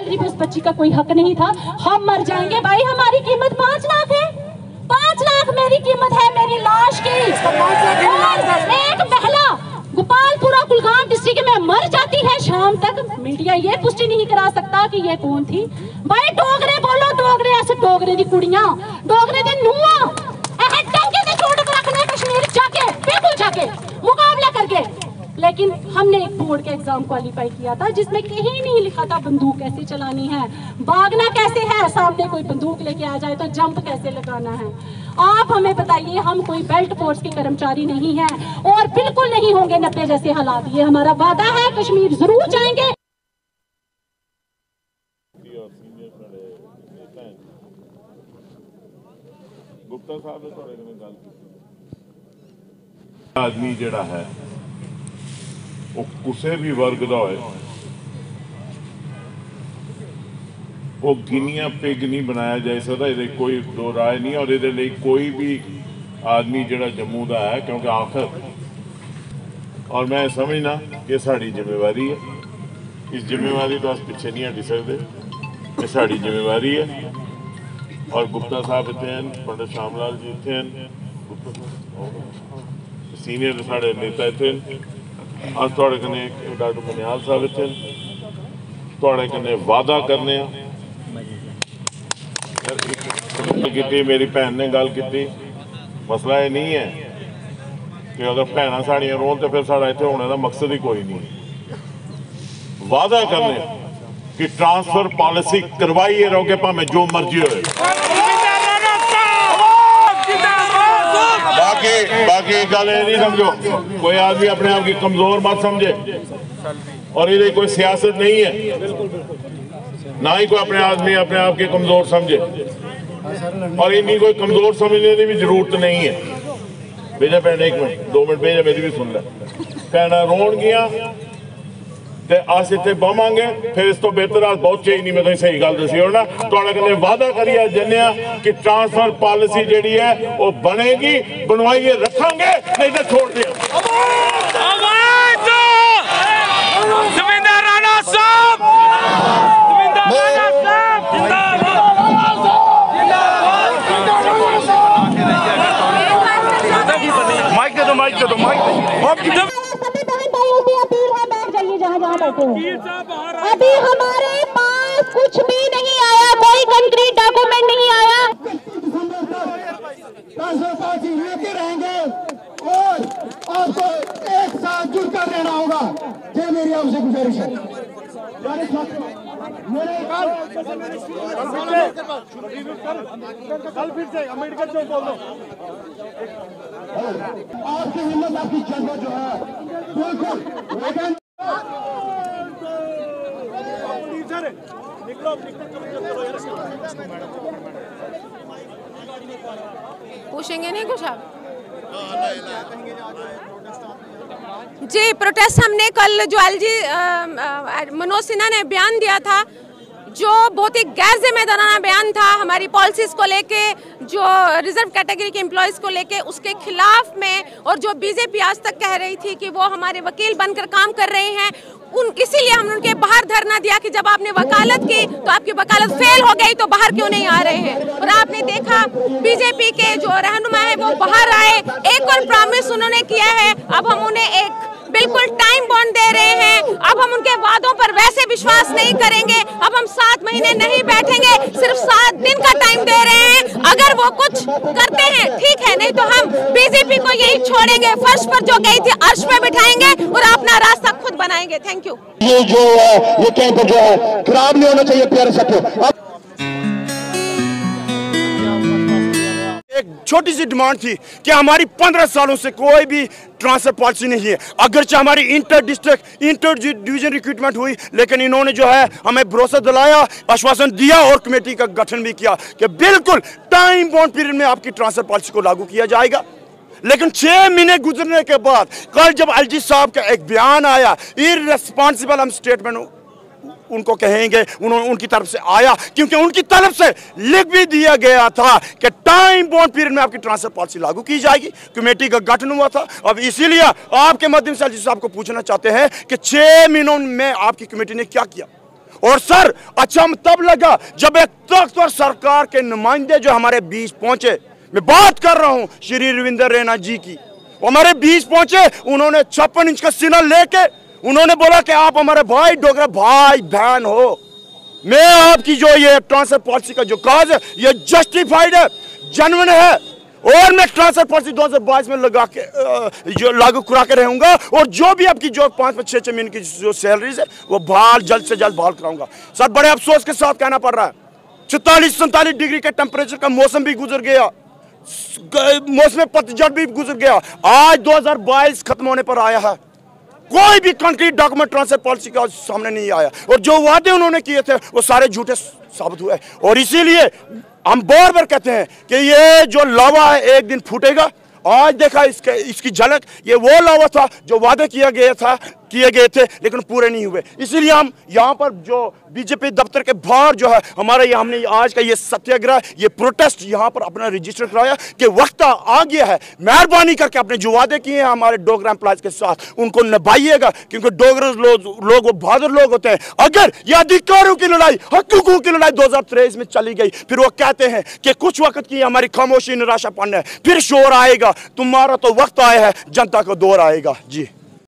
Factory पे उस बच्ची का कोई हक नहीं था। हम मर जाएंगे भाई, हमारी कीमत 5 लाख है, 5 लाख मेरी कीमत है मेरी लाश की। एक महिला गोपालपुरा कुलगाम डिस्ट्रिक्ट में मर जाती है शाम तक, मीडिया ये पुष्टि नहीं करा सकता कि ये कौन थी। भाई डोगरे बोलो, डोगरे ऐसे डोगरे दी कुड़ियां, डोगरे दी नुआ डंके से चोट रखने कश्मीर जाके, बिल्कुल जाके मुकाबला करके। लेकिन हमने एक बोर्ड का एग्जाम क्वालिफाई किया था जिसमें कहीं नहीं लिखा था बंदूक कैसे चलानी है, भागना कैसे है, सामने कोई बंदूक लेके आ जाए तो जंप कैसे लगाना है। आप हमें बताइए, हम कोई बेल्ट फोर्स के कर्मचारी नहीं हैं और बिल्कुल नहीं होंगे 90 जैसे हालात। ये हमारा वादा है, कश्मीर जरूर जाएंगे। गुप्ता साहब ने थोड़े दिन गल की, आदमी जिहड़ा है वो किसी भी वर्ग का होए, वो गिनिया पिग नहीं बनाया जा सकता, ये कोई दो राय नहीं। और ये कोई भी आदमी जिहड़ा जम्मू का है, क्योंकि आखिर और मैं समझना कि साड़ी जिम्मेवारी है, इस जिम्मेवारी तो अस पिछे नहीं हटी सकते, ये साड़ी जिम्मेवारी है। और गुप्ता साहब इतने हैं, पंडित श्यामलाल जी इतने हैं, सीनियर साढ़े नेता इतने, अस थोड़े कन्नै डॉक्टर मनियाल साहब इतने, थोड़े कन्नै वादा करने की। मेरी भैन ने गल की, मसला ये नहीं है कि अगर भैन साड़ियाँ रोन तो फिर साढ़ा इतने होने का मकसद ही कोई नहीं। वादा करने कि ट्रांसफर पॉलिसी करवाइए रहोगे भावें जो मर्जी हो। बाकी गल ये नहीं समझो, कोई आदमी अपने आप की कमजोर मत समझे, और ये कोई सियासत नहीं है, ना ही कोई अपने आदमी अपने आप की कमजोर समझे, और इन्नी कोई कमजोर समझने की भी जरूरत नहीं है। भेजा भैन 1 मिनट 2 मिनट भेजा, मेरी भी सुन लै। भैन रोन गिया ते अस इतने बवांगे, फिर इस तो बेहतर अस बहुत ही नहीं। मैं सही गल दसी हो ना, थोड़े कन्नै वादा करिए जन्ने कि ट्रांसफर पॉलिसी जिहड़ी है वो बनेगी, बनवाइए रखांगे, नहीं तो छोड़ दिया। अभी हमारे पास कुछ भी नहीं आया, कोई कंक्रीट डॉक्यूमेंट नहीं आया। लेते रहेंगे और आपको एक साथ जुटकर रहना होगा। ये मेरी आपसे गुजारिश है। कल फिर से अम्बेडकर चौक बोल दो। आपकी हिम्मत, आपकी जज्बा जो है बिल्कुल। पूछेंगे नहीं कुछ आप? जी, प्रोटेस्ट हमने कल जो एलजी मनोज सिन्हा ने बयान दिया था, जो बहुत ही गैर जिम्मेदाराना बयान था हमारी पॉलिसीज को लेके, जो रिजर्व कैटेगरी के एम्प्लॉयज़ को लेके, उसके खिलाफ में। और जो बीजेपी आज तक कह रही थी कि वो हमारे वकील बनकर काम कर रहे हैं, इसीलिए हमने उनके बाहर धरना दिया कि जब आपने वकालत की तो आपकी वकालत फेल हो गई, तो बाहर क्यों नहीं आ रहे हैं। और आपने देखा बीजेपी के जो रहनुमा है वो बाहर आए, एक और प्रॉमिस उन्होंने किया है, अब हम उन्हें एक बिल्कुल टाइम बॉन्ड दे रहे हैं। अब हम उनके वादों पर वैसे विश्वास नहीं करेंगे, अब हम 7 महीने नहीं बैठेंगे, सिर्फ 7 दिन का टाइम दे रहे हैं। अगर वो कुछ करते हैं ठीक है, नहीं तो हम बीजेपी को यही छोड़ेंगे, फर्श पर जो गई थी अर्श पे बिठाएंगे और अपना रास्ता खुद बनाएंगे। Thank you. ये जो है ये कैंप जो है खराब नहीं होना चाहिए प्यारे साथियों। एक छोटी सी डिमांड थी कि हमारी 15 सालों से कोई भी ट्रांसफर पॉलिसी नहीं है, अगरचे हमारी inter district inter division recruitment हुई, लेकिन इन्होंने जो है हमें भरोसा दिलाया, आश्वासन दिया और कमेटी का गठन भी किया कि बिल्कुल टाइम बाउंड पीरियड में आपकी ट्रांसफर पॉलिसी को लागू किया जाएगा। लेकिन 6 महीने गुजरने के बाद कल जब एलजी साहब का एक बयान आया, इररेस्पॉन्सिबल हम स्टेटमेंट उनको कहेंगे, उनकी तरफ से आया, क्योंकि उनकी तरफ से लिख भी दिया गया था कि टाइम बाउंड पीरियड में आपकी ट्रांसफर पॉलिसी लागू की जाएगी। कमेटी का गठन हुआ था। अब इसीलिए आपके माध्यम से एलजी साहब को पूछना चाहते हैं कि 6 महीनों में आपकी कमेटी ने क्या किया। और सर अच्छा तब लगा जब एक ताकतवर सरकार के नुमाइंदे जो हमारे बीच पहुंचे, मैं बात कर रहा हूं श्री रविंद्र रैना जी की, हमारे बीच पहुंचे, उन्होंने 56 इंच का सीना लेके उन्होंने बोला कि आप हमारे भाई डोगरा भाई बहन हो, मैं आपकी जो ये ट्रांसफर पॉलिसी का जो काज है ये जस्टिफाइड है, जेन्युइन है, और मैं ट्रांसफर पॉलिसी 2022 में लगा के जो लागू करा के रहूंगा, और जो भी आपकी जो 5-6 महीने की जो सैलरीज है वो बहाल जल्द से जल्द बहाल कराऊंगा। सर बड़े अफसोस के साथ कहना पड़ रहा है 44-47 डिग्री के टेम्परेचर का मौसम भी गुजर गया, मौसम पतझड़ भी गुजर गया, आज 2022 खत्म होने पर आया है, कोई भी कंक्रीट डॉक्यूमेंट ट्रांसफर पॉलिसी का सामने नहीं आया, और जो वादे उन्होंने किए थे वो सारे झूठे साबित हुए। और इसीलिए हम बार बार कहते हैं कि ये जो लावा है एक दिन फूटेगा। आज देखा इसकी झलक, ये वो लावा था जो वादे किए गए थे लेकिन पूरे नहीं हुए। इसीलिए हम यहाँ पर जो बीजेपी दफ्तर के बाहर जो है हमारे हमने आज का ये सत्याग्रह, ये प्रोटेस्ट यहाँ पर अपना रजिस्टर कराया कि वक्त आ गया है, मेहरबानी करके अपने जो वादे किए हैं हमारे डोगरा एम्प्लॉयज के साथ उनको निभाइएगा, क्योंकि डोगरा लोग वो बहादुर लोग होते हैं। अगर ये अधिकारों की लड़ाई, हकूकों की लड़ाई 2023 में चली गई, फिर वो कहते हैं कि कुछ वक्त की हमारी खामोशी निराशापन है, फिर शोर आएगा, तुम्हारा तो वक्त आया है, जनता का दौर आएगा। जी।